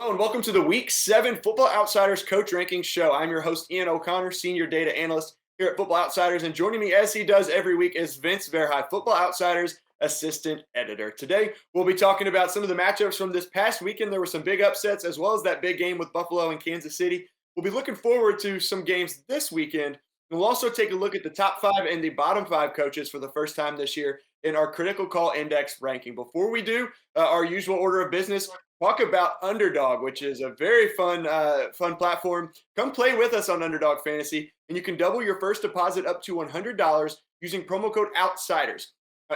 Hello and welcome to the Week 7 Football Outsiders Coach Rankings Show. I'm your host, Ian O'Connor, Senior Data Analyst here at Football Outsiders. And joining me as he does every week is Vince Verhei, Football Outsiders Assistant Editor. Today, we'll be talking about some of the matchups from this past weekend. There were some big upsets, as well as that big game with Buffalo and Kansas City. We'll be looking forward to some games this weekend. And we'll also take a look at the top 5 and the bottom 5 coaches for the first time this year in our Critical Call Index ranking. Before we do our usual order of business, talk about Underdog, which is a very fun platform. Come play with us on Underdog Fantasy, and you can double your first deposit up to $100 using promo code OUTSIDERS.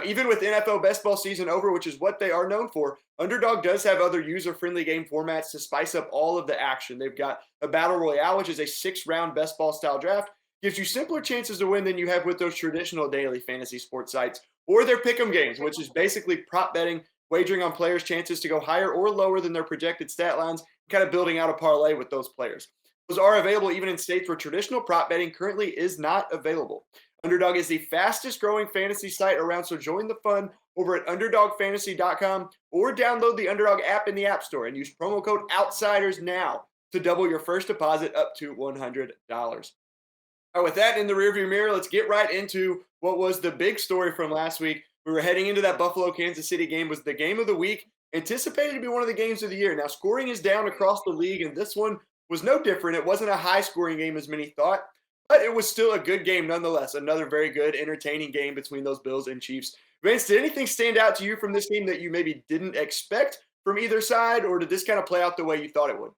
Even with NFL best ball season over, which is what they are known for, Underdog does have other user-friendly game formats to spice up all of the action. They've got a Battle Royale, which is a 6-round best ball style draft. Gives you simpler chances to win than you have with those traditional daily fantasy sports sites, or their pick'em games, which is basically prop betting, wagering on players' chances to go higher or lower than their projected stat lines, kind of building out a parlay with those players. Those are available even in states where traditional prop betting currently is not available. Underdog is the fastest growing fantasy site around, so join the fun over at underdogfantasy.com or download the Underdog app in the App Store and use promo code OUTSIDERS now to double your first deposit up to $100. All right, with that in the rearview mirror, let's get right into what was the big story from last week. We were heading into that Buffalo-Kansas City game. Was the game of the week, anticipated to be one of the games of the year. Now, scoring is down across the league, and this one was no different. It wasn't a high-scoring game as many thought, but it was still a good game nonetheless. Another very good, entertaining game between those Bills and Chiefs. Vince, did anything stand out to you from this game that you maybe didn't expect from either side, or did this kind of play out the way you thought it would?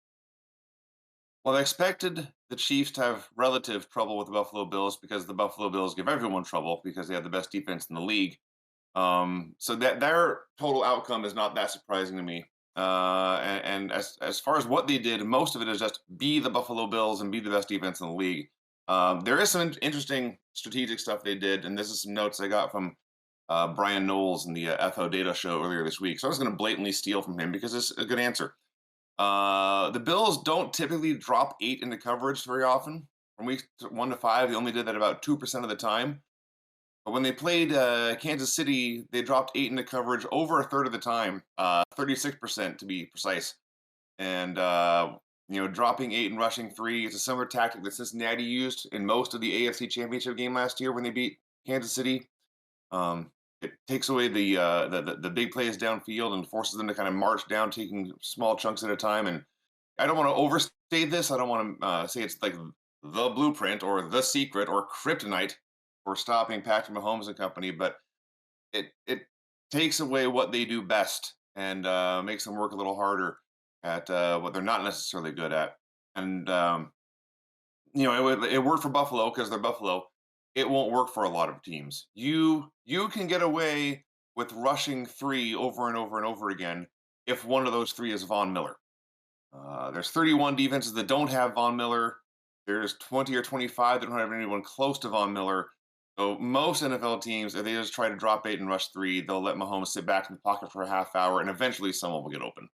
Well, I expected the Chiefs to have relative trouble with the Buffalo Bills because the Buffalo Bills give everyone trouble because they have the best defense in the league. So that their total outcome is not that surprising to me. And as far as what they did, most of it is just be the Buffalo Bills and be the best defense in the league. There is some interesting strategic stuff they did, and this is some notes I got from Brian Knowles in the FO Data show earlier this week. So I was going to blatantly steal from him because it's a good answer. The Bills don't typically drop 8 into coverage very often. From weeks 1 to 5, they only did that about 2% of the time. But when they played Kansas City, they dropped 8 into coverage over a third of the time, 36% to be precise. And dropping 8 and rushing 3 is a similar tactic that Cincinnati used in most of the AFC Championship game last year when they beat Kansas City. It takes away the big plays downfield and forces them to kind of march down, taking small chunks at a time. And I don't want to overstate this. I don't want to say it's like the blueprint or the secret or kryptonite for stopping Patrick Mahomes and company, but it takes away what they do best and makes them work a little harder at what they're not necessarily good at. And it worked for Buffalo because they're Buffalo. It won't work for a lot of teams. You can get away with rushing 3 over and over and over again if one of those 3 is Von Miller. There's 31 defenses that don't have Von Miller. There's 20 or 25 that don't have anyone close to Von Miller. So most NFL teams, if they just try to drop 8 and rush 3, they'll let Mahomes sit back in the pocket for a half hour, and eventually someone will get open.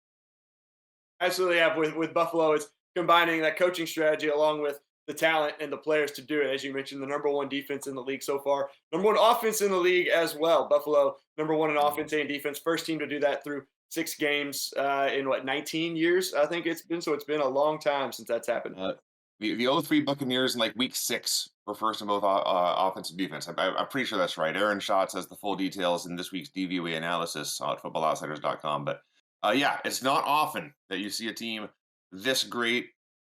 Absolutely, yeah. With Buffalo, it's combining that coaching strategy along with the talent and the players to do it. As you mentioned, the number one defense in the league so far, number one offense in the league as well. Buffalo, number one in offense and defense, first team to do that through 6 games in 19 years, I think it's been. So it's been a long time since that's happened. The '03 Buccaneers in like week 6 were first in both offense and defense. I'm pretty sure that's right. Aaron Schatz has the full details in this week's DVOA analysis at footballoutsiders.com. But yeah, it's not often that you see a team this great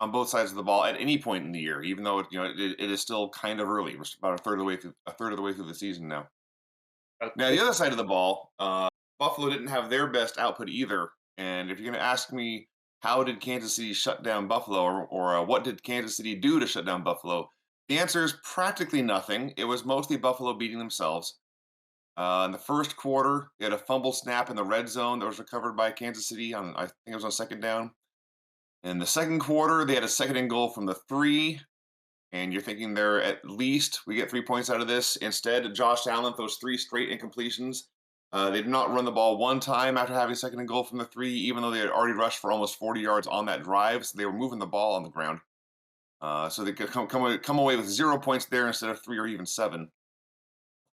on both sides of the ball at any point in the year, even though it is still kind of early. We're about a third of the way through the season now. Now the other side of the ball, Buffalo didn't have their best output either. And if you're going to ask me, how did Kansas City shut down Buffalo, or what did Kansas City do to shut down Buffalo? The answer is practically nothing. It was mostly Buffalo beating themselves. In the first quarter, they had a fumble snap in the red zone that was recovered by Kansas City on, I think it was on second down. In the second quarter, they had a second and goal from the 3, and you're thinking they're at least we get 3 points out of this. Instead, Josh Allen throws 3 straight incompletions. They did not run the ball one time after having second and goal from the 3, even though they had already rushed for almost 40 yards on that drive. So they were moving the ball on the ground. So they could come away with 0 points there instead of 3 or even 7.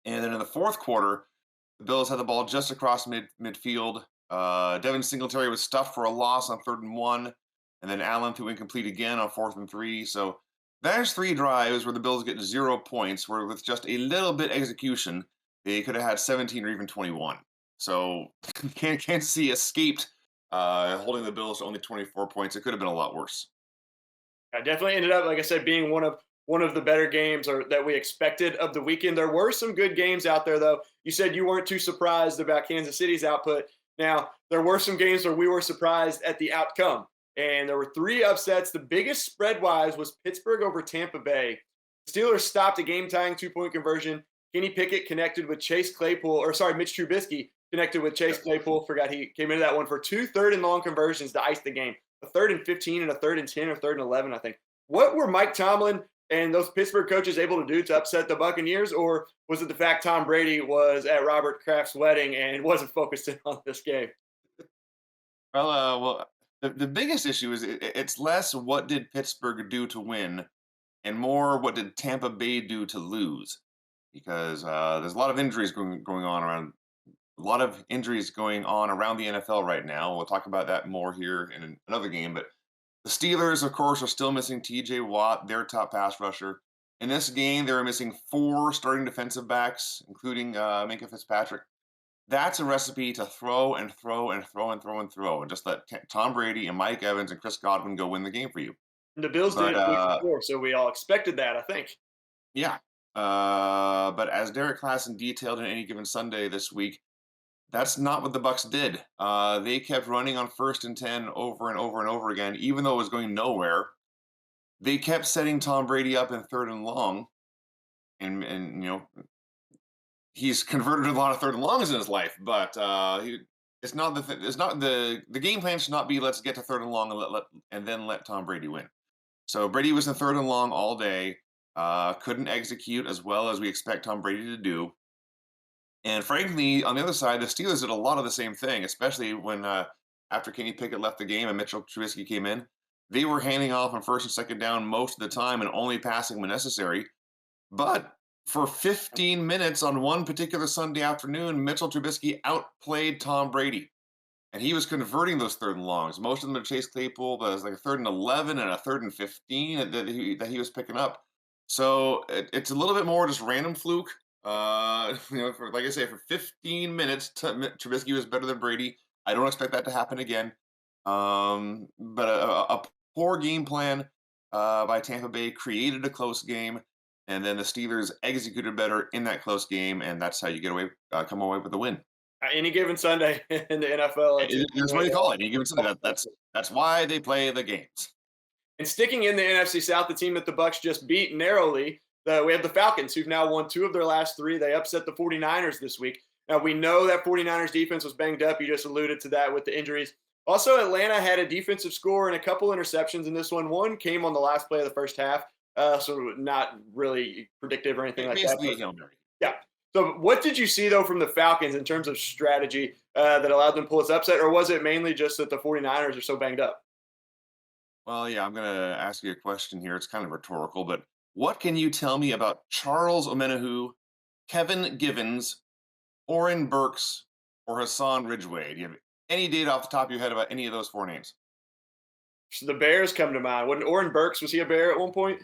And then in the fourth quarter, the Bills had the ball just across midfield. Devin Singletary was stuffed for a loss on 3rd and 1, and then Allen threw incomplete again on 4th and 3. So there's 3 drives where the Bills get 0 points, where with just a little bit execution, they could have had 17 or even 21. So Kansas City escaped holding the Bills to only 24 points. It could have been a lot worse. I definitely ended up, like I said, being one of the better games or that we expected of the weekend. There were some good games out there, though. You said you weren't too surprised about Kansas City's output. Now, there were some games where we were surprised at the outcome, and there were 3 upsets. The biggest spread-wise was Pittsburgh over Tampa Bay. Steelers stopped a game-tying 2-point conversion. Kenny Pickett connected with Chase Claypool, or sorry, Mitch Trubisky connected with Chase Claypool. Forgot he came into that one for 2 third-and-long conversions to ice the game. A 3rd and 15 and a 3rd and 10 or 3rd and 11, I think. What were Mike Tomlin and those Pittsburgh coaches able to do to upset the Buccaneers, or was it the fact Tom Brady was at Robert Kraft's wedding and wasn't focused in on this game? The biggest issue is it's less what did Pittsburgh do to win, and more what did Tampa Bay do to lose, because there's a lot of injuries going on around. A lot of injuries going on around the NFL right now. We'll talk about that more here in another game. But the Steelers, of course, are still missing T.J. Watt, their top pass rusher. In this game, they were missing 4 starting defensive backs, including Minka Fitzpatrick. That's a recipe to throw and throw and throw and throw and throw, and just let Tom Brady and Mike Evans and Chris Godwin go win the game for you. And the Bills did But it the week before, so we all expected that, I think. yeah, but as Derek Klassen detailed in Any Given Sunday this week, that's not what the Bucs did. They kept running on 1st and 10 over and over and over again, even though it was going nowhere. They kept setting Tom Brady up in 3rd and long, and he's converted a lot of 3rd and longs in his life. But it's not the game plan should not be let's get to 3rd and long and then let Tom Brady win. So Brady was in 3rd and long all day. Couldn't execute as well as we expect Tom Brady to do. And frankly, on the other side, the Steelers did a lot of the same thing, especially when after Kenny Pickett left the game and Mitchell Trubisky came in. They were handing off on 1st and 2nd down most of the time and only passing when necessary. But for 15 minutes on one particular Sunday afternoon, Mitchell Trubisky outplayed Tom Brady. And he was converting those 3rd and longs. Most of them to Chase Claypool, but it was like a 3rd and 11 and a 3rd and 15 that he was picking up. So it's a little bit more just random fluke. For like I say, for 15 minutes, Trubisky was better than Brady. I don't expect that to happen again. But a poor game plan by Tampa Bay created a close game, and then the Steelers executed better in that close game, and that's how you come away with the win. Any given Sunday in the NFL. That's what you call it. Any given Sunday. That's why they play the games. And sticking in the NFC South, the team that the Bucs just beat narrowly, we have the Falcons, who've now won 2 of their last 3. They upset the 49ers this week. Now, we know that 49ers defense was banged up. You just alluded to that with the injuries. Also, Atlanta had a defensive score and a couple interceptions in this one. One came on the last play of the first half, so not really predictive or anything like that. Yeah. So what did you see, though, from the Falcons in terms of strategy that allowed them to pull this upset, or was it mainly just that the 49ers are so banged up? Well, yeah, I'm going to ask you a question here. It's kind of rhetorical, but what can you tell me about Charles Omenihu, Kevin Givens, Oren Burks, or Hassan Ridgeway? Do you have any data off the top of your head about any of those 4 names? So the Bears come to mind. Wasn't Oren Burks, was he a Bear at one point?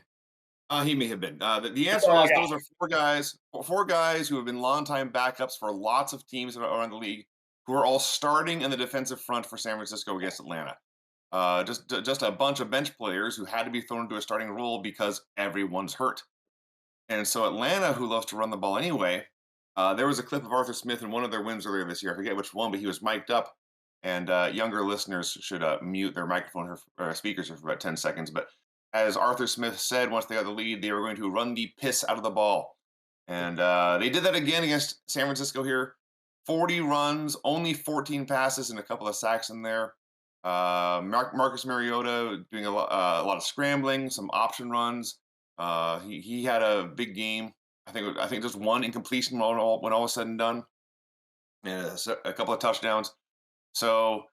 He may have been. The answer is those are 4 guys who have been longtime backups for lots of teams around the league, who are all starting in the defensive front for San Francisco against Atlanta. Just a bunch of bench players who had to be thrown into a starting role because everyone's hurt. And so Atlanta, who loves to run the ball anyway, there was a clip of Arthur Smith in one of their wins earlier this year. I forget which one, but he was mic'd up. And younger listeners should mute their microphone or speakers for about 10 seconds. But as Arthur Smith said, once they got the lead, they were going to run the piss out of the ball. And they did that again against San Francisco here. 40 runs, only 14 passes, and a couple of sacks in there. Marcus Mariota doing a lot of scrambling, some option runs. He had a big game. I think just 1 incompletion when all was said and done, and a couple of touchdowns. So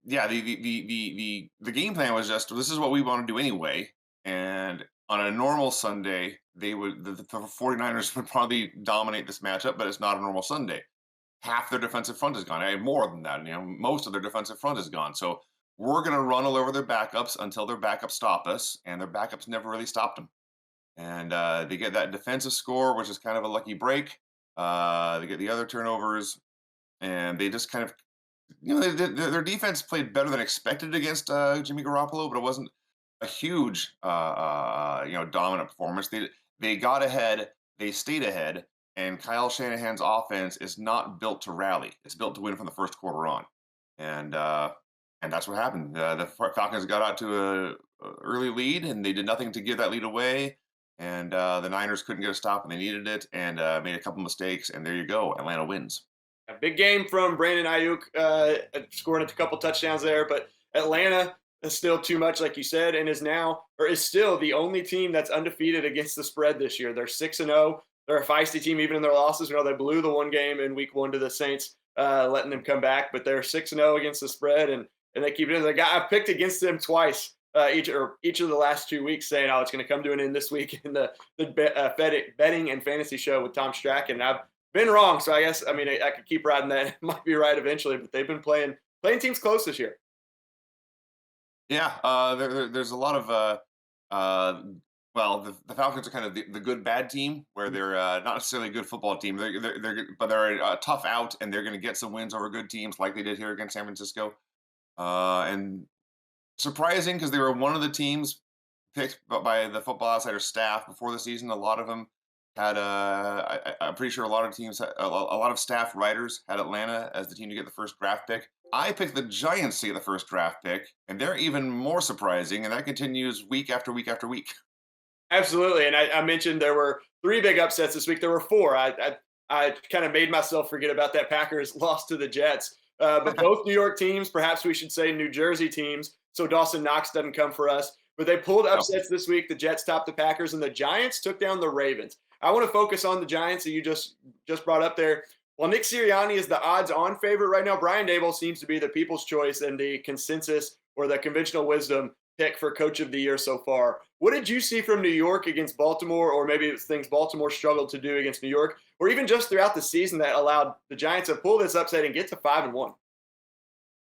yeah, the game plan was just, this is what we want to do anyway. And on a normal Sunday, the 49ers would probably dominate this matchup, but it's not a normal Sunday. half their defensive front is gone. More than that, most of their defensive front is gone. So we're going to run all over their backups until their backups stop us, and their backups never really stopped them. And they get that defensive score, which is kind of a lucky break. They get the other turnovers, and they just kind of, their defense played better than expected against Jimmy Garoppolo, but it wasn't a huge, dominant performance. They got ahead, they stayed ahead, and Kyle Shanahan's offense is not built to rally. It's built to win from the first quarter on, and that's what happened. The Falcons got out to a early lead, and they did nothing to give that lead away. And the Niners couldn't get a stop, and they needed it, and made a couple mistakes, and there you go. Atlanta wins. A big game from Brandon Ayuk, scoring a couple touchdowns there, but Atlanta is still too much, like you said, and is still the only team that's undefeated against the spread this year. They're 6-0. They're a feisty team even in their losses. They blew the one game in week 1 to the Saints, letting them come back, but they're 6-0 against the spread, and they keep it in. I picked against them twice. Each of the last 2 weeks, saying, "Oh, it's going to come to an end this week" in the betting and fantasy show with Tom Strachan. And I've been wrong, so I guess I could keep riding that. It might be right eventually, but they've been playing teams close this year. Yeah, there's a lot of the Falcons are kind of the good bad team, where they're not necessarily a good football team. They're a tough out, and they're going to get some wins over good teams, like they did here against San Francisco. And surprising, because they were one of the teams picked by the Football Outsider staff before the season. A lot of them had, I'm pretty sure a lot of teams, a lot of staff writers had Atlanta as the team to get the first draft pick. I picked the Giants to get the first draft pick, and they're even more surprising, and that continues week after week after week. Absolutely, and I mentioned there were 3 big upsets this week. There were 4. I kind of made myself forget about that Packers loss to the Jets. But both New York teams, perhaps we should say New Jersey teams, so Dawson Knox doesn't come for us. But they pulled upsets this week. The Jets topped the Packers, and the Giants took down the Ravens. I want to focus on the Giants that you just brought up there. While Nick Sirianni is the odds-on favorite right now, Brian Daboll seems to be the people's choice and the consensus or the conventional wisdom pick for Coach of the Year so far. What did you see from New York against Baltimore, or maybe it's things Baltimore struggled to do against New York, or even just throughout the season that allowed the Giants to pull this upset and get to 5-1?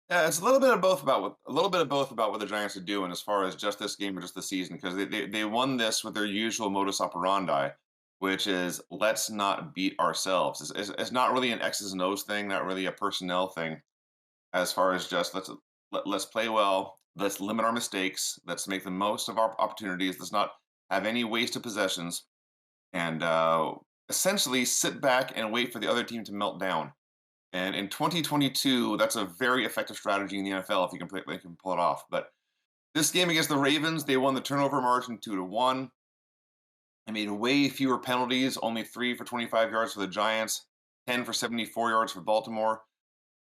Yeah, it's a little bit of both about what the Giants are doing as far as just this game or just the season, because they won this with their usual modus operandi, which is let's not beat ourselves. It's not really an X's and O's thing, not really a personnel thing, as far as just let's play well, let's limit our mistakes, let's make the most of our opportunities, let's not have any wasted possessions, and essentially sit back and wait for the other team to melt down. And in 2022, that's a very effective strategy in the NFL if you can pull it off. But this game against the Ravens, they won the turnover margin 2-1. They made way fewer penalties, only 3 for 25 yards for the Giants, 10 for 74 yards for Baltimore.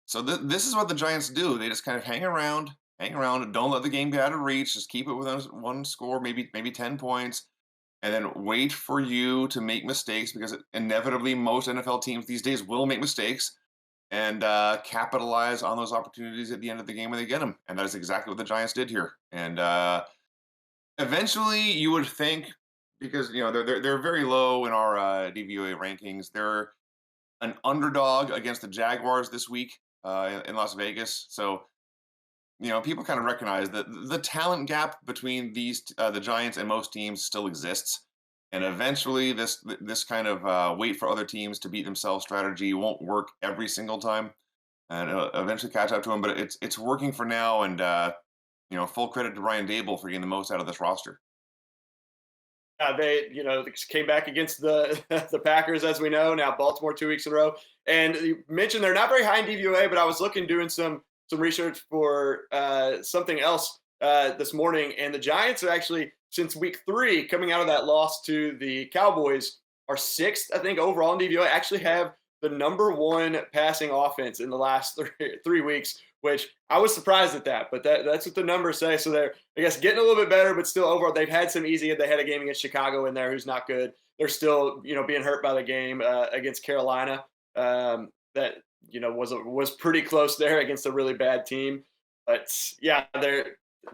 So this is what the Giants do. They just kind of hang around, and don't let the game get out of reach. Just keep it within one score, maybe 10 points, and then wait for you to make mistakes, because inevitably most NFL teams these days will make mistakes, and capitalize on those opportunities at the end of the game when they get them. And that is exactly what the Giants did here. And eventually, you would think, because they're very low in our DVOA rankings, they're an underdog against the Jaguars this week in Las Vegas. So people kind of recognize that the talent gap between the Giants and most teams still exists. And eventually, this kind of wait for other teams to beat themselves strategy won't work every single time, and it'll eventually catch up to them. But it's working for now, and full credit to Brian Daboll for getting the most out of this roster. They came back against the the Packers, as we know. Now Baltimore 2 weeks in a row, and you mentioned they're not very high in DVOA, but I was doing some research for something else this morning, and the Giants are actually, since week 3, coming out of that loss to the Cowboys, are 6th, I think, overall in DVOA. Actually have the number 1 passing offense in the last 3 weeks, which I was surprised at that, but that's what the numbers say. So they're, I guess, getting a little bit better, but still overall, they've had some easy. They had a game against Chicago in there, who's not good. They're still, being hurt by the game against Carolina that was pretty close there against a really bad team. But yeah,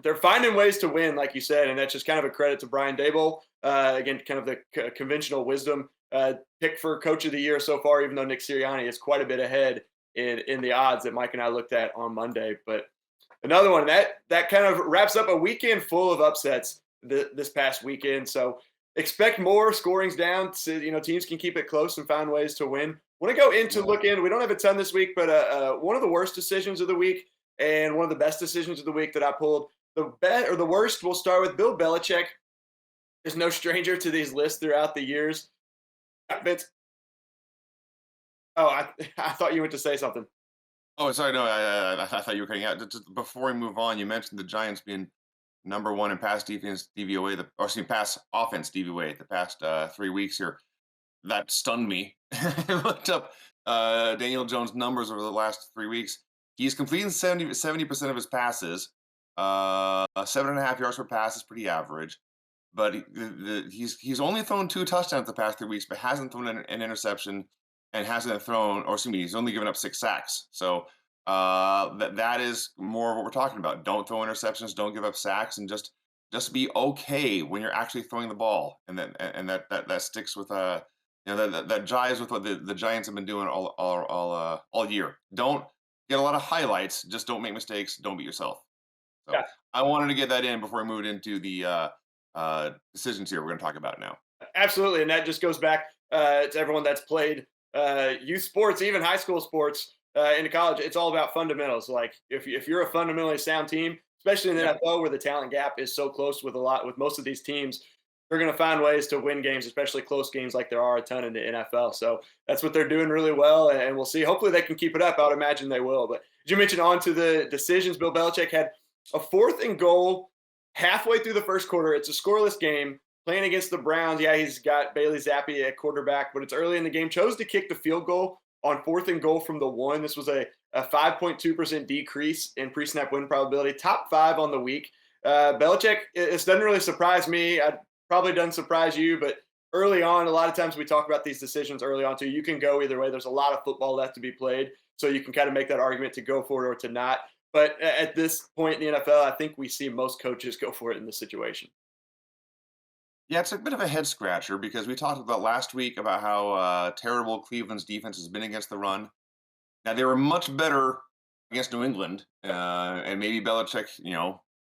they're finding ways to win, like you said, and that's just kind of a credit to Brian Daboll. Again, kind of the conventional wisdom pick for coach of the year so far, even though Nick Sirianni is quite a bit ahead in the odds that Mike and I looked at on Monday. But another one that kind of wraps up a weekend full of upsets this past weekend. So expect more scorings down. So, teams can keep it close and find ways to win. Want to go into Yeah. look in. We don't have a ton this week, but one of the worst decisions of the week and one of the best decisions of the week that I pulled. The bet or the worst, we'll start with Bill Belichick. Is no stranger to these lists throughout the years. Vince. Oh, I thought you went to say something. Oh, sorry. No, I thought you were cutting out. Just before we move on, you mentioned the Giants being number one in pass defense DVOA, pass offense DVOA the past 3 weeks here. That stunned me. I looked up Daniel Jones' numbers over the last 3 weeks. He's completing 70% of his passes. 7.5 yards per pass is pretty average. But he's only thrown 2 touchdowns the past 3 weeks, but hasn't thrown an interception and hasn't thrown, or excuse me, he's only given up 6 sacks. So that is more of what we're talking about. Don't throw interceptions, don't give up sacks, and just be okay when you're actually throwing the ball, and that sticks with that jives with what the Giants have been doing all year. Don't get a lot of highlights, just don't make mistakes, don't beat yourself. So Yeah. I wanted to get that in before we moved into the decisions here we're going to talk about now. Absolutely, and that just goes back to everyone that's played youth sports, even high school sports into college. It's all about fundamentals. Like if you're a fundamentally sound team, especially in the Yep. NFL where the talent gap is so close with most of these teams, they're going to find ways to win games, especially close games like there are a ton in the NFL. So that's what they're doing really well, and we'll see. Hopefully they can keep it up. I would imagine they will. But did you mention on to the decisions? Bill Belichick had a 4th and goal halfway through the first quarter. It's a scoreless game. Playing against the Browns, yeah, he's got Bailey Zappi at quarterback, but it's early in the game. Chose to kick the field goal on 4th and goal from the 1. This was a 5.2% decrease in pre-snap win probability, top 5 on the week. Belichick, it doesn't really surprise me. It probably doesn't surprise you, but early on, a lot of times we talk about these decisions early on too. You can go either way. There's a lot of football left to be played, so you can kind of make that argument to go for it or to not. But at this point in the NFL, I think we see most coaches go for it in this situation. Yeah, it's a bit of a head scratcher because we talked about last week about how terrible Cleveland's defense has been against the run. Now they were much better against New England, and maybe Belichick,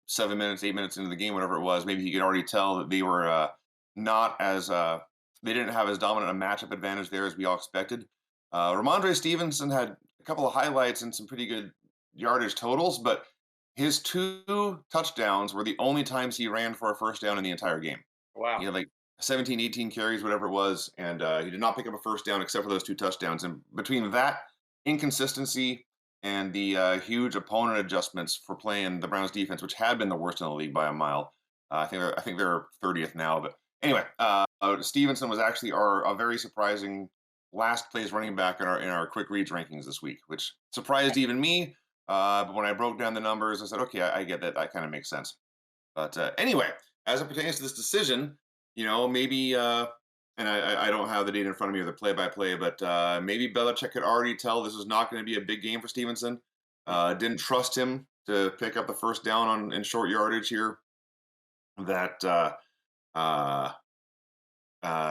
7 minutes, 8 minutes into the game, whatever it was, maybe he could already tell that they were not as they didn't have as dominant a matchup advantage there as we all expected. Ramondre Stevenson had a couple of highlights and some pretty good yardage totals, but his 2 touchdowns were the only times he ran for a first down in the entire game. Wow. He had like 17, 18 carries, whatever it was, and he did not pick up a first down except for those 2 touchdowns. And between that inconsistency and the huge opponent adjustments for playing the Browns defense, which had been the worst in the league by a mile, I think they're 30th now. But anyway, Stevenson was actually a very surprising last place running back in our quick reads rankings this week, which surprised even me. But when I broke down the numbers, I said, okay, I get that. That kind of makes sense. But anyway, as it pertains to this decision, maybe, and I don't have the data in front of me or the play-by-play, but maybe Belichick could already tell this is not going to be a big game for Stevenson. Didn't trust him to pick up the first down in short yardage here. That,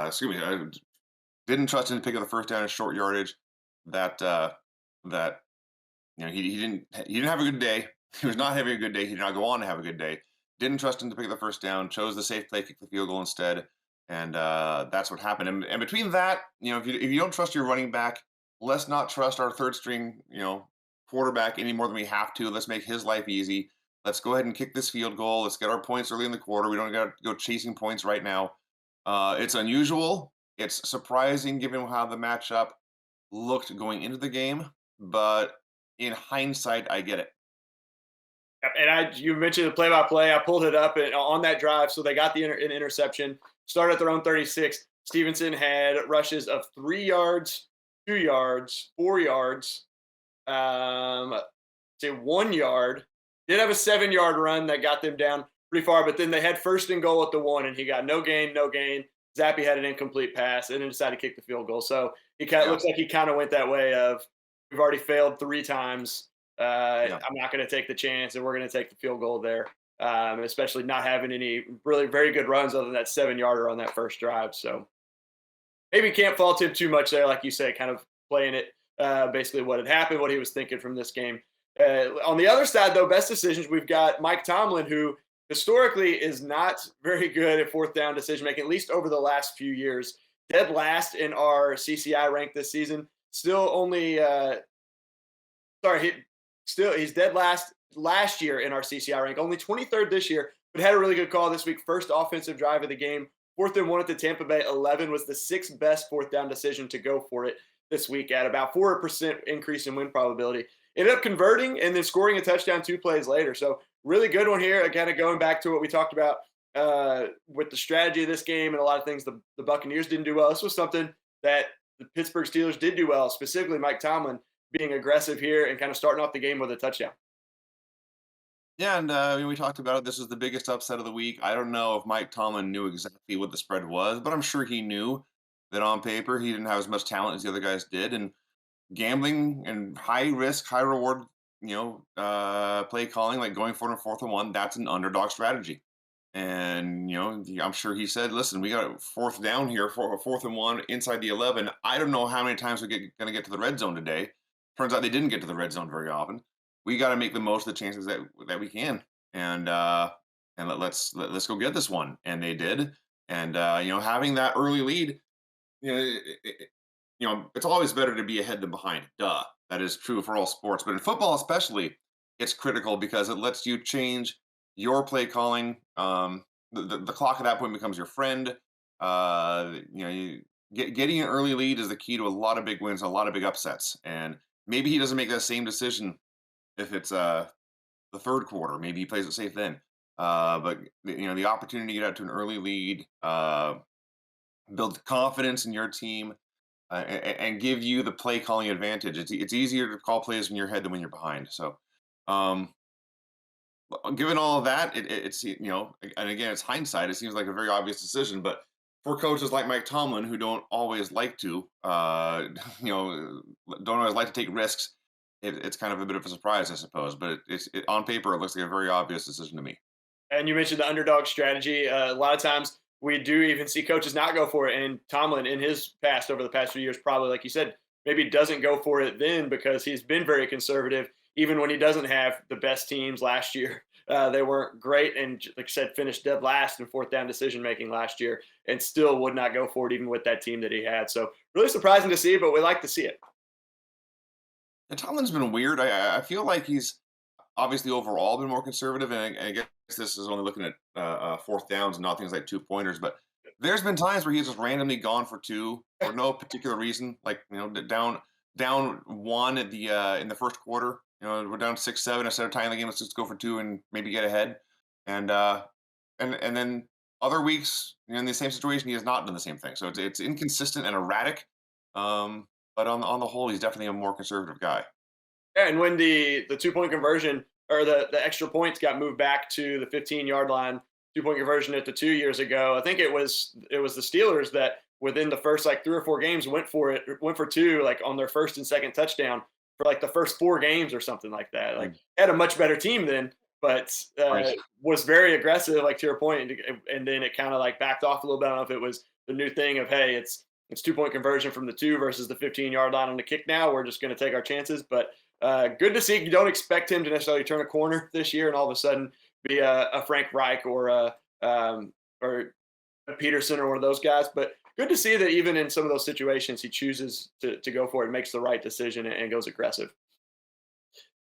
excuse me, I didn't trust him to pick up the first down in short yardage. That he didn't have a good day. He was not having a good day. He did not go on to have a good day. Didn't trust him to pick up the first down. Chose the safe play, kick the field goal instead, and that's what happened. And between that, if you don't trust your running back, let's not trust our third string, quarterback any more than we have to. Let's make his life easy. Let's go ahead and kick this field goal. Let's get our points early in the quarter. We don't got to go chasing points right now. It's unusual. It's surprising given how the matchup looked going into the game, but in hindsight, I get it. And you mentioned the play-by-play. I pulled it up on that drive, so they got an interception. Started at their own 36. Stevenson had rushes of 3 yards, 2 yards, 4 yards, 1 yard. Did have a 7-yard run that got them down pretty far, but then they had first and goal at the 1, and he got no gain, no gain. Zappi had an incomplete pass, and then decided to kick the field goal. So looks like he kind of went that way of, we've already failed 3 times. Yeah. I'm not going to take the chance, and we're going to take the field goal there, especially not having any really very good runs other than that 7-yarder on that first drive. So maybe can't fault him too much there, like you said, kind of playing it basically what had happened, what he was thinking from this game. On the other side, though, best decisions, we've got Mike Tomlin, who historically is not very good at fourth down decision making, at least over the last few years. Dead last in our CCI rank this season. Still only, he's dead last year in our CCI rank. Only 23rd this year, but had a really good call this week. First offensive drive of the game. 4th and 1 at the Tampa Bay 11 was the sixth best fourth down decision to go for it this week at about 4% increase in win probability. Ended up converting and then scoring a touchdown 2 plays later. So really good one here. Kind of going back to what we talked about with the strategy of this game and a lot of things the Buccaneers didn't do well. This was something that the Pittsburgh Steelers did do well, specifically Mike Tomlin being aggressive here and kind of starting off the game with a touchdown. Yeah, and we talked about it. This was the biggest upset of the week. I don't know if Mike Tomlin knew exactly what the spread was, but I'm sure he knew that on paper he didn't have as much talent as the other guys did. And gambling and high risk, high reward, play calling, like going for it on 4th and 1, that's an underdog strategy. And I'm sure he said, "Listen, we got a 4th down here for 4th and 1 inside the 11. I don't know how many times we're going to get to the red zone today." Turns out they didn't get to the red zone very often. We got to make the most of the chances that we can, and let's go get this one. And they did. And having that early lead, it's always better to be ahead than behind. Duh, that is true for all sports, but in football especially, it's critical because it lets you change your play calling. The clock at that point becomes your friend. Getting an early lead is the key to a lot of big wins, a lot of big upsets. And maybe he doesn't make that same decision if it's the 3rd quarter. Maybe he plays it safe then. But the opportunity to get out to an early lead, build confidence in your team, and give you the play calling advantage. It's easier to call plays when you're ahead than when you're behind. So, given all of that, it's and again, it's hindsight. It seems like a very obvious decision, but for coaches like Mike Tomlin, who don't always like to, don't always like to take risks, it's kind of a bit of a surprise, I suppose. But on paper, it looks like a very obvious decision to me. And you mentioned the underdog strategy. A lot of times we do even see coaches not go for it. And Tomlin, in his past, over the past few years, probably, like you said, maybe doesn't go for it then because he's been very conservative, even when he doesn't have the best teams last year. They weren't great and, like I said, finished dead last in 4th down decision making last year and still would not go for it even with that team that he had. So really surprising to see, but we like to see it. And Tomlin's been weird. I feel like he's obviously overall been more conservative, and I guess this is only looking at 4th downs and not things like 2-pointers. But there's been times where he's just randomly gone for 2 for no particular reason, like down 1 at the in the 1st quarter. We're down 6-7. Instead of tying the game, let's just go for 2 and maybe get ahead. And then other weeks, in the same situation, he has not done the same thing. So it's inconsistent and erratic. But on the whole, he's definitely a more conservative guy. Yeah, and when the 2-point conversion or the extra points got moved back to the 15-yard line, 2-point conversion at the 2 years ago, I think it was the Steelers that within the first 3 or 4 games went for 2 on their first and second touchdown for the first 4 games or something like that. Had a much better team then, but Right. was very aggressive, to your point, and then it kind of backed off a little bit. I don't know if it was the new thing of, hey, it's 2-point conversion from the 2 versus the 15-yard line on the kick now. We're just going to take our chances. But good to see. You don't expect him to necessarily turn a corner this year and all of a sudden be a Frank Reich or a Peterson or one of those guys. But good to see that even in some of those situations, he chooses to go for it, makes the right decision, and goes aggressive.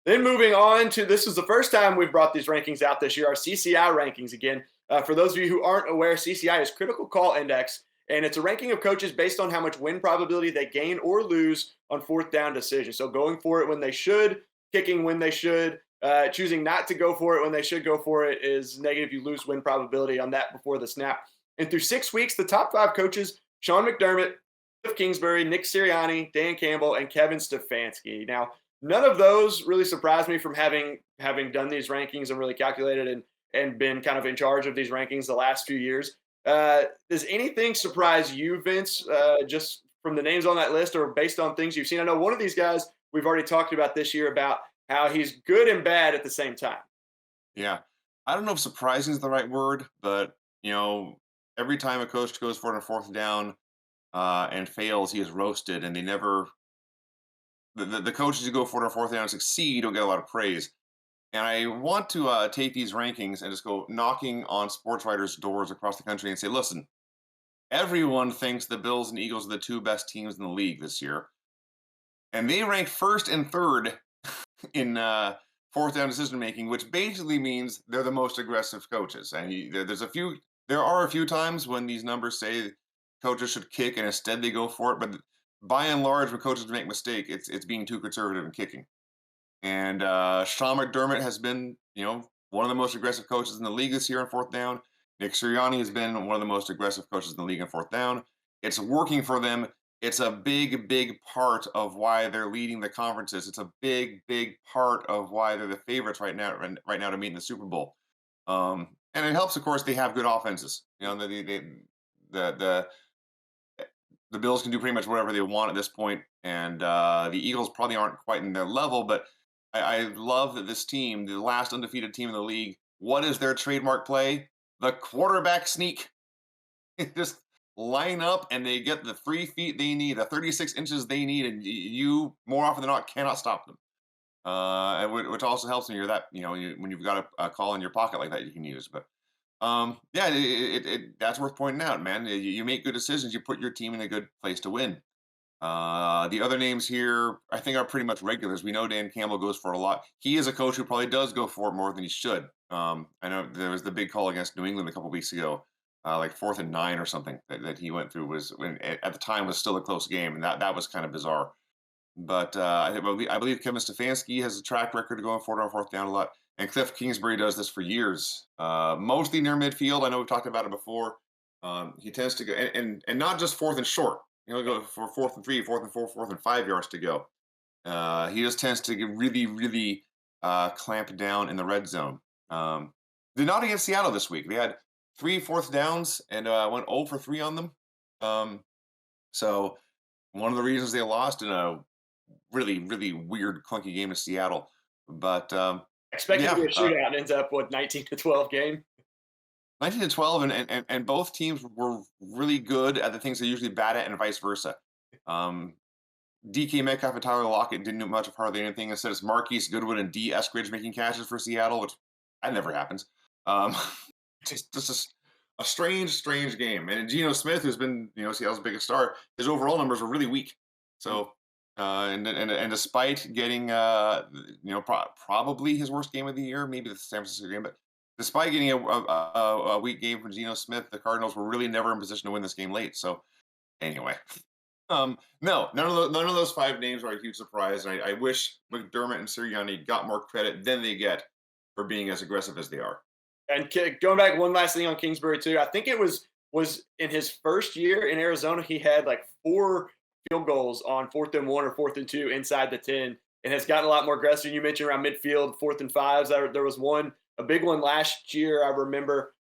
Then moving on to, this is the first time we've brought these rankings out this year, our CCI rankings again. For those of you who aren't aware, CCI is Critical Call Index. And it's a ranking of coaches based on how much win probability they gain or lose on 4th down decisions. So going for it when they should, kicking when they should, choosing not to go for it when they should go for it is negative. You lose win probability on that before the snap. And through 6 weeks, the top 5 coaches, Sean McDermott, Cliff Kingsbury, Nick Sirianni, Dan Campbell, and Kevin Stefanski. Now, none of those really surprised me from having done these rankings and really calculated and been kind of in charge of these rankings the last few years. Does anything surprise you, Vince, just from the names on that list or based on things you've seen? I know one of these guys we've already talked about this year about how he's good and bad at the same time. Yeah. I don't know if surprising is the right word, but every time a coach goes for it on 4th down, and fails, he is roasted, and they never the coaches who go for it on fourth down and succeed don't get a lot of praise. And I want to take these rankings and just go knocking on sports writers' doors across the country and say, listen, everyone thinks the Bills and Eagles are the two best teams in the league this year, and they rank first and third in fourth down decision making, which basically means they're the most aggressive coaches. And there are a few times when these numbers say coaches should kick, and instead they go for it. But by and large, when coaches make mistake, it's being too conservative in kicking. And Sean McDermott has been, one of the most aggressive coaches in the league this year on fourth down. Nick Sirianni has been one of the most aggressive coaches in the league on fourth down. It's working for them. It's a big, big part of why they're leading the conferences. It's a big, big part of why they're the favorites right now to meet in the Super Bowl. And it helps, of course, they have good offenses. The Bills can do pretty much whatever they want at this point, and the Eagles probably aren't quite in their level. But I love that this team, the last undefeated team in the league, what is their trademark play? The quarterback sneak. Just line up and they get the 3 feet they need, the 36 inches they need, and you more often than not cannot stop them. Which also helps when you're that, when you've got a call in your pocket like that you can use. But yeah, that's worth pointing out, man. You make good decisions, you put your team in a good place to win. The other names here, I think, are pretty much regulars. We know Dan Campbell goes for a lot. He is a coach who probably does go for it more than he should. I know there was the big call against New England a couple weeks ago, like 4th and 9 or something that he went through was when at the time was still a close game, and that was kind of bizarre. But I believe Kevin Stefanski has a track record of going for it on fourth down a lot, and Cliff Kingsbury does this for years, mostly near midfield. I know we've talked about it before. He tends to go and not just fourth and short. Go for 4th and 3, 4th and 4, 4th and 5 yards to go. He just tends to really, really clamp down in the red zone. They're not against Seattle this week. They had 3 fourth downs and went 0 for 3 on them. So one of the reasons they lost in a really, really weird, clunky game to Seattle. But expected to be a shootout, ends up with 19-12 game. 19-12, and both teams were really good at the things they're usually bad at, and vice versa. DK Metcalf and Tyler Lockett didn't do much of hardly anything. Instead, it's Marquise Goodwin and D. Eskridge making catches for Seattle, which that never happens. Just a strange game. And Geno Smith, who's been Seattle's biggest star, his overall numbers were really weak. So and despite getting probably his worst game of the year, maybe the San Francisco game, but despite getting a weak game from Geno Smith, the Cardinals were really never in position to win this game late. So anyway, no, none of those 5 names are a huge surprise. And I wish McDermott and Sirianni got more credit than they get for being as aggressive as they are. And going back, one last thing on Kingsbury too. I think it was in his first year in Arizona, he had like 4 field goals on 4th and 1 or 4th and 2 inside the 10, and has gotten a lot more aggressive. You mentioned around midfield, 4th and 5s. There was a big one last year, I remember,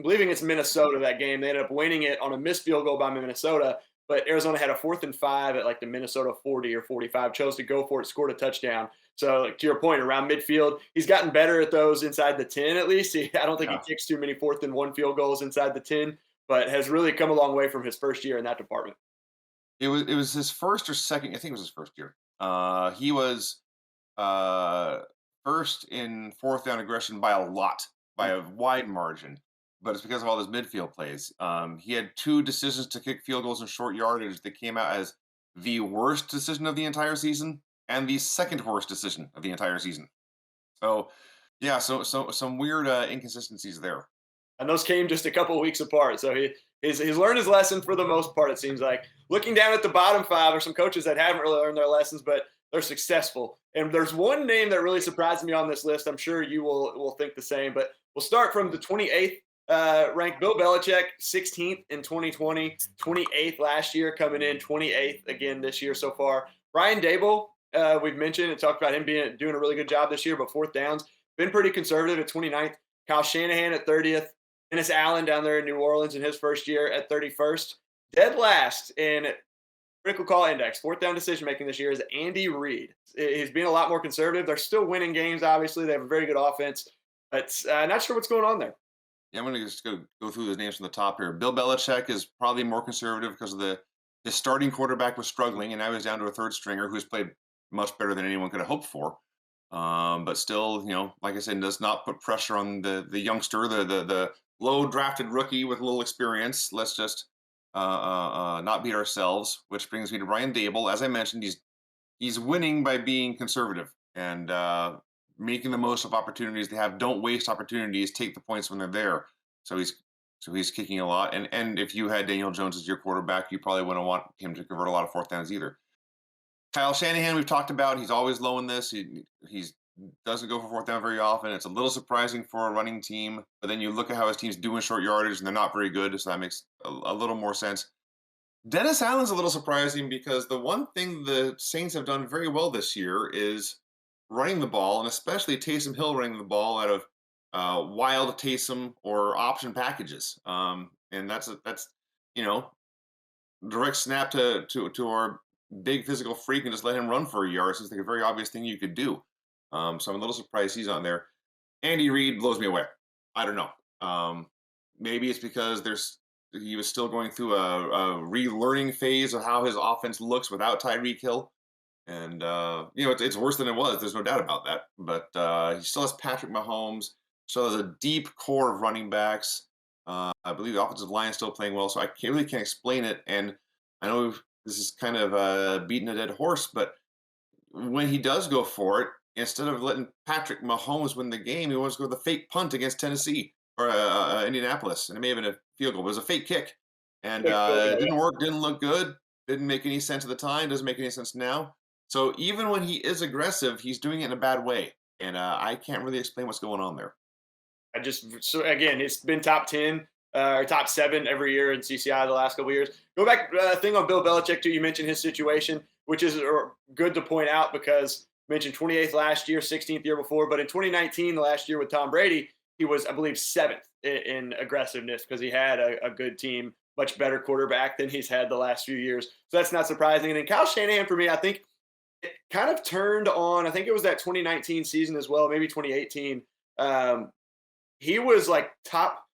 believing it's Minnesota, that game. They ended up winning it on a missed field goal by Minnesota, but Arizona had a 4th and 5 at like the Minnesota 40 or 45, chose to go for it, scored a touchdown. So like, to your point, around midfield, he's gotten better at those inside the 10 at least. I don't think he kicks too many 4th and 1 field goals inside the 10, but has really come a long way from his first year in that department. It was his first or second. I think it was his first year. He was first in fourth down aggression by a lot, by a wide margin. But it's because of all those midfield plays. He had 2 decisions to kick field goals in short yardage that came out as the worst decision of the entire season and the second worst decision of the entire season. So, yeah, so some weird inconsistencies there. And those came just a couple of weeks apart. So he's learned his lesson for the most part, it seems like. Looking down at the bottom 5 are some coaches that haven't really learned their lessons, but they're successful. And there's one name that really surprised me on this list. I'm sure you will think the same, but we'll start from the 28th ranked Bill Belichick, 16th in 2020, 28th last year, coming in 28th again this year so far. Brian Daboll, we've mentioned and talked about him doing a really good job this year, but 4th downs, been pretty conservative at 29th. Kyle Shanahan at 30th. Dennis Allen down there in New Orleans in his first year at 31st. Dead last in critical call index, 4th down decision making this year, is Andy Reid. He's being a lot more conservative. They're still winning games, obviously. They have a very good offense, but not sure what's going on there. Yeah, I'm going to just go through those names from the top here. Bill Belichick is probably more conservative because of the his starting quarterback was struggling, and now he's down to a third stringer who's played much better than anyone could have hoped for. But still, like I said, does not put pressure on the youngster, the low drafted rookie with a little experience. Let's just not beat ourselves. Which brings me to Brian Dable. As I mentioned, he's winning by being conservative and making the most of opportunities they have. Don't waste opportunities. Take the points when they're there. So he's kicking a lot. And if you had Daniel Jones as your quarterback, you probably wouldn't want him to convert a lot of fourth downs either. Kyle Shanahan, we've talked about. He's always low in this. He's doesn't go for fourth down very often. It's a little surprising for a running team. But then you look at how his team's doing short yardage, and they're not very good. So that makes a little more sense. Dennis Allen's a little surprising because the one thing the Saints have done very well this year is running the ball, and especially Taysom Hill running the ball out of wild Taysom or option packages. And that's you know direct snap to our big physical freak and just let him run for a yard. Seems like a very obvious thing you could do. So I'm a little surprised he's on there. Andy Reid blows me away. I don't know. Maybe it's because he was still going through a relearning phase of how his offense looks without Tyreek Hill. And it's worse than it was. There's no doubt about that. But he still has Patrick Mahomes. Still has a deep core of running backs. I believe the offensive line is still playing well, so I really can't explain it. And I know this is kind of beating a dead horse, but when he does go for it, instead of letting Patrick Mahomes win the game, he wants to go with a fake punt against Tennessee or Indianapolis, and it may have been a field goal, but it was a fake kick, and it didn't work, didn't look good, didn't make any sense at the time, doesn't make any sense now. So even when he is aggressive, he's doing it in a bad way, and I can't really explain what's going on there. So again, it's been top 10 or top 7 every year in CCI the last couple of years. Go back thing on Bill Belichick too. You mentioned his situation, which is good to point out because you mentioned 28th last year, 16th year before, but in 2019, the last year with Tom Brady, he was, I believe, 7th in aggressiveness because he had a good team, much better quarterback than he's had the last few years. So that's not surprising. And then Kyle Shanahan, for me, I think it kind of turned on. I think it was that 2019 season as well, maybe 2018. He was like top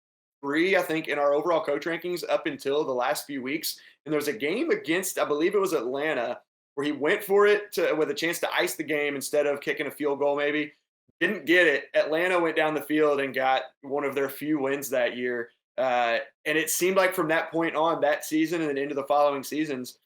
3, I think, in our overall coach rankings up until the last few weeks. And there was a game against, I believe it was Atlanta, where he went for it with a chance to ice the game instead of kicking a field goal maybe. Didn't get it. Atlanta went down the field and got one of their few wins that year. And it seemed like from that point on, that season and then into the following seasons,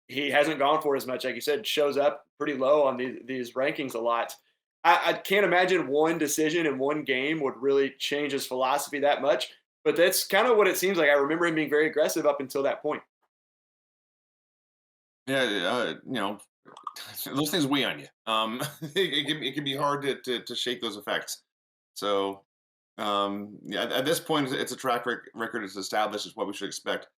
he hasn't gone for as much. Like you said, shows up pretty low on these rankings a lot. I can't imagine one decision in one game would really change his philosophy that much. But that's kind of what it seems like. I remember him being very aggressive up until that point. Yeah, those things weigh on you. It can be hard to shake those effects. So, yeah, at this point, it's a track record. It's established. It's what we should expect.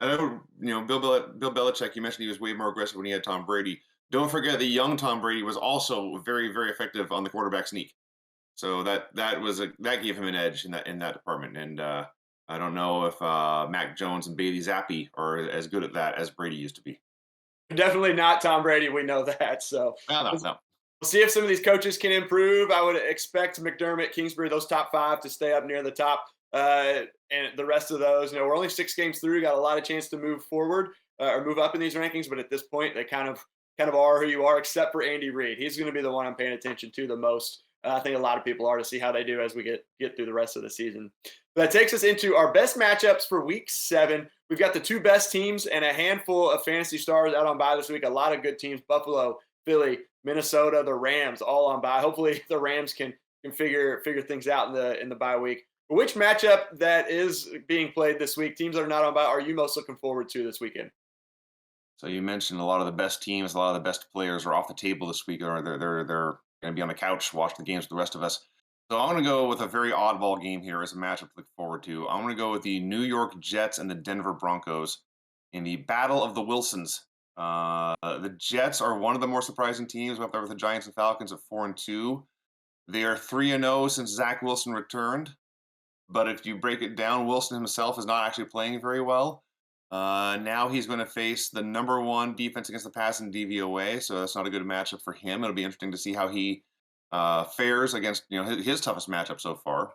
I know, Bill Belichick. You mentioned he was way more aggressive when he had Tom Brady. Don't forget the young Tom Brady was also very, very effective on the quarterback sneak. So that gave him an edge in that department. And I don't know if Mac Jones and Bailey Zappi are as good at that as Brady used to be. Definitely not Tom Brady. We know that. So No. we'll see if some of these coaches can improve. I would expect McDermott, Kingsbury, those top 5 to stay up near the top. And the rest of those, we're only 6 games through. Got a lot of chance to move forward or move up in these rankings. But at this point, they kind of are who you are, except for Andy Reid. He's going to be the one I'm paying attention to the most. I think a lot of people are to see how they do as we get through the rest of the season. That takes us into our best matchups for Week 7. We've got the 2 best teams and a handful of fantasy stars out on bye this week. A lot of good teams: Buffalo, Philly, Minnesota, the Rams, all on bye. Hopefully, the Rams can figure things out in the bye week. But which matchup that is being played this week, teams that are not on bye, are you most looking forward to this weekend? So you mentioned a lot of the best teams, a lot of the best players are off the table this week, or they're going to be on the couch watching the games with the rest of us. So I'm going to go with a very oddball game here as a matchup to look forward to. I'm going to go with the New York Jets and the Denver Broncos in the Battle of the Wilsons. The Jets are one of the more surprising teams up there with the Giants and Falcons at 4-2. They are 3-0 since Zach Wilson returned. But if you break it down, Wilson himself is not actually playing very well. Now he's going to face the number 1 defense against the pass in DVOA, so that's not a good matchup for him. It'll be interesting to see how he fares against his toughest matchup so far.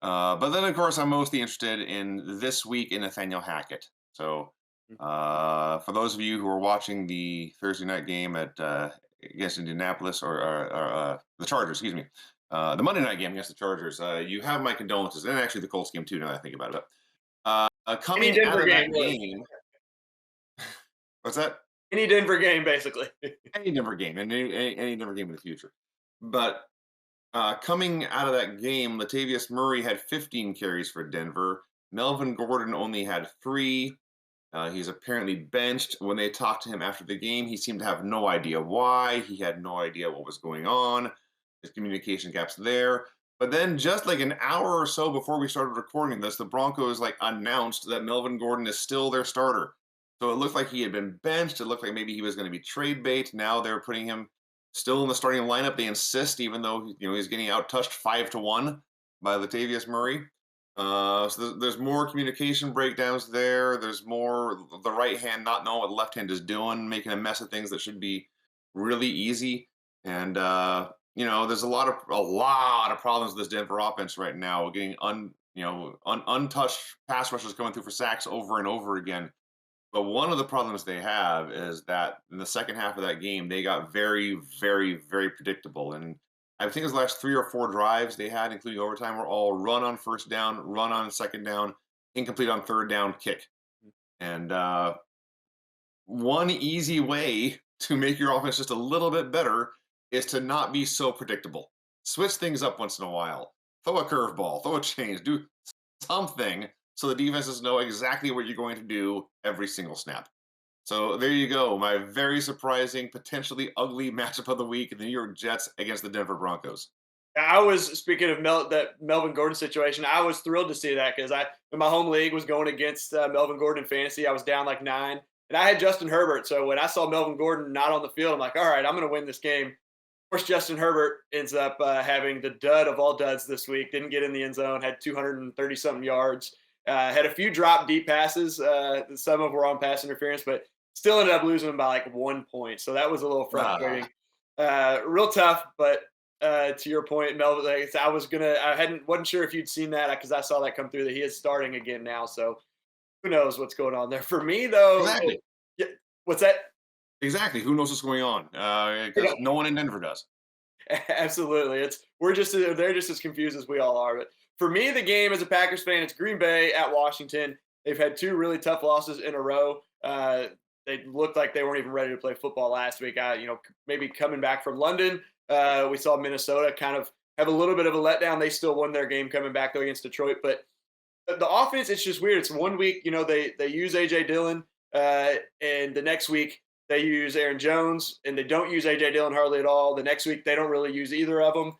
But then, of course, I'm mostly interested in this week in Nathaniel Hackett. So For those of you who are watching the Thursday night game at against Indianapolis or the Chargers, excuse me, the Monday night game against the Chargers, you have my condolences, and actually the Colts game too. Now that I think about it, Any coming out Denver of game, that really. game, what's that? Any Denver game, basically. Any Denver game, and any Denver game in the future. But coming out of that game, Latavius Murray had 15 carries for Denver. Melvin Gordon only had 3. He's apparently benched. When they talked to him after the game, he seemed to have no idea why. He had no idea what was going on. His communication gaps there. But then, just like an hour or so before we started recording this, the Broncos announced that Melvin Gordon is still their starter. So it looked like he had been benched. It looked like maybe he was going to be trade bait. Now they're putting him still in the starting lineup. They insist, even though he's getting out touched 5-1 by Latavius Murray. So there's more communication breakdowns there. There's more the right hand not knowing what the left hand is doing, making a mess of things that should be really easy. And there's a lot of problems with this Denver offense right now. Getting untouched pass rushers coming through for sacks over and over again. But one of the problems they have is that in the second half of that game, they got very, very, very predictable. And I think it was the last 3 or 4 drives they had, including overtime, were all run on first down, run on second down, incomplete on third down, kick. And one easy way to make your offense just a little bit better is to not be so predictable. Switch things up once in a while. Throw a curveball, throw a change, do something so the defenses know exactly what you're going to do every single snap. So there you go. My very surprising, potentially ugly matchup of the week: the New York Jets against the Denver Broncos. I was speaking of that Melvin Gordon situation. I was thrilled to see that because in my home league, was going against Melvin Gordon in fantasy. I was down like 9, and I had Justin Herbert. So when I saw Melvin Gordon not on the field, I'm like, all right, I'm going to win this game. Of course, Justin Herbert ends up having the dud of all duds this week. Didn't get in the end zone. Had 230 something yards. Had a few drop deep passes. Some of them were on pass interference, but still ended up losing them by like 1 point. So that was a little frustrating. Real tough, but to your point, Melvin, wasn't sure if you'd seen that because I saw that come through that he is starting again now. So who knows what's going on there? For me, though, Exactly. yeah, what's that? Exactly. Who knows what's going on? Because no one in Denver does. Absolutely, they're just as confused as we all are. But for me, the game as a Packers fan, it's Green Bay at Washington. They've had 2 really tough losses in a row. They looked like they weren't even ready to play football last week. Maybe coming back from London, we saw Minnesota kind of have a little bit of a letdown. They still won their game coming back though against Detroit, but the offense, it's just weird. It's 1 week, they use AJ Dillon, and the next week they use Aaron Jones, and they don't use AJ Dillon hardly at all. The next week they don't really use either of them.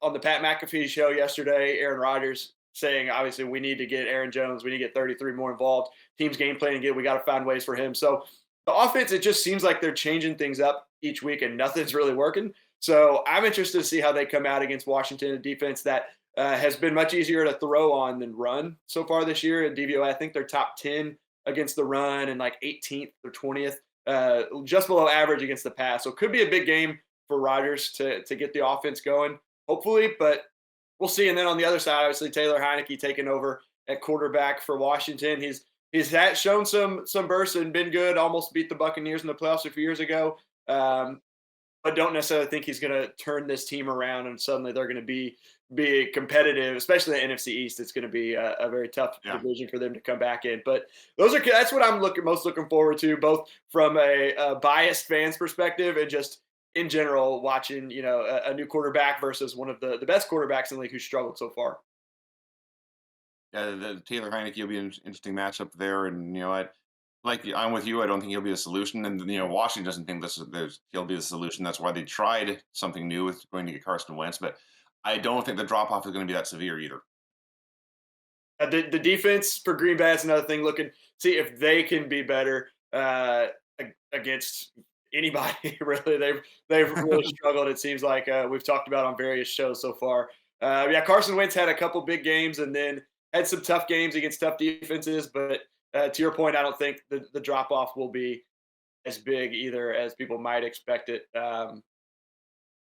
On the Pat McAfee show yesterday, Aaron Rodgers saying, obviously, we need to get Aaron Jones, we need to get 33 more involved. Team's game planning, we got to find ways for him. So the offense, it just seems like they're changing things up each week, and nothing's really working. So I'm interested to see how they come out against Washington, a defense that has been much easier to throw on than run so far this year. In DVOA, I think they're top 10 against the run and like 18th or 20th, just below average against the pass. So it could be a big game for Rodgers to get the offense going, hopefully, but we'll see. And then on the other side, obviously, Taylor Heineke taking over at quarterback for Washington. He's shown some bursts and been good, almost beat the Buccaneers in the playoffs a few years ago. But don't necessarily think he's going to turn this team around and suddenly they're going to be competitive, especially the NFC East. It's going to be a very tough division for them to come back in. But that's what I'm most looking forward to, both from a biased fans perspective and just in general watching, a new quarterback versus one of the best quarterbacks in the league who's struggled so far. Yeah, the Taylor Heineke will be an interesting matchup there, and I'm with you. I don't think he'll be the solution, and Washington doesn't think he'll be the solution. That's why they tried something new with going to get Carson Wentz, but I don't think the drop off is going to be that severe either. The defense for Green Bay is another thing. See if they can be better against anybody. Really, they've really struggled. It seems like we've talked about on various shows so far. Carson Wentz had a couple big games and then had some tough games against tough defenses. But to your point, I don't think the drop off will be as big either as people might expect it. So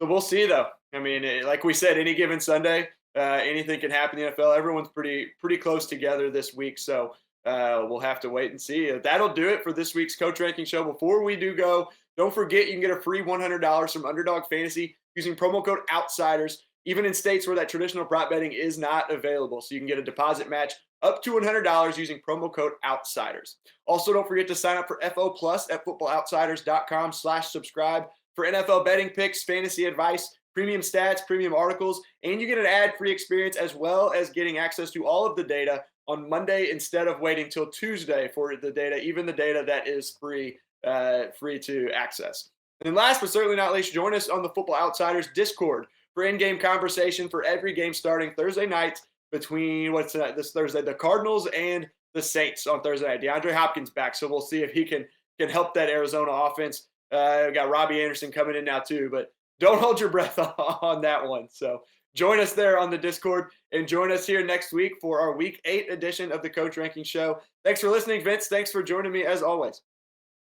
we'll see, though. I mean, like we said, any given Sunday, anything can happen in the NFL. Everyone's pretty close together this week, so We'll have to wait and see. That'll do it for this week's Coach Ranking Show. Before we do go, don't forget you can get a free $100 from Underdog Fantasy using promo code OUTSIDERS, even in states where that traditional prop betting is not available. So you can get a deposit match up to $100 using promo code OUTSIDERS. Also, don't forget to sign up for FO Plus at footballoutsiders.com/subscribe for NFL betting picks, fantasy advice, premium stats, premium articles, and you get an ad-free experience as well as getting access to all of the data on Monday instead of waiting till Tuesday for the data, even the data that is free to access. And last but certainly not least, join us on the Football Outsiders Discord for in-game conversation for every game starting Thursday night between this Thursday, the Cardinals and the Saints on Thursday night. DeAndre Hopkins back, so we'll see if he can help that Arizona offense. We've got Robbie Anderson coming in now too, but don't hold your breath on that one. So join us there on the Discord and join us here next week for our Week 8 edition of the Coach Ranking Show. Thanks for listening, Vince. Thanks for joining me as always.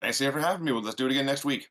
Thanks again for having me. Let's do it again next week.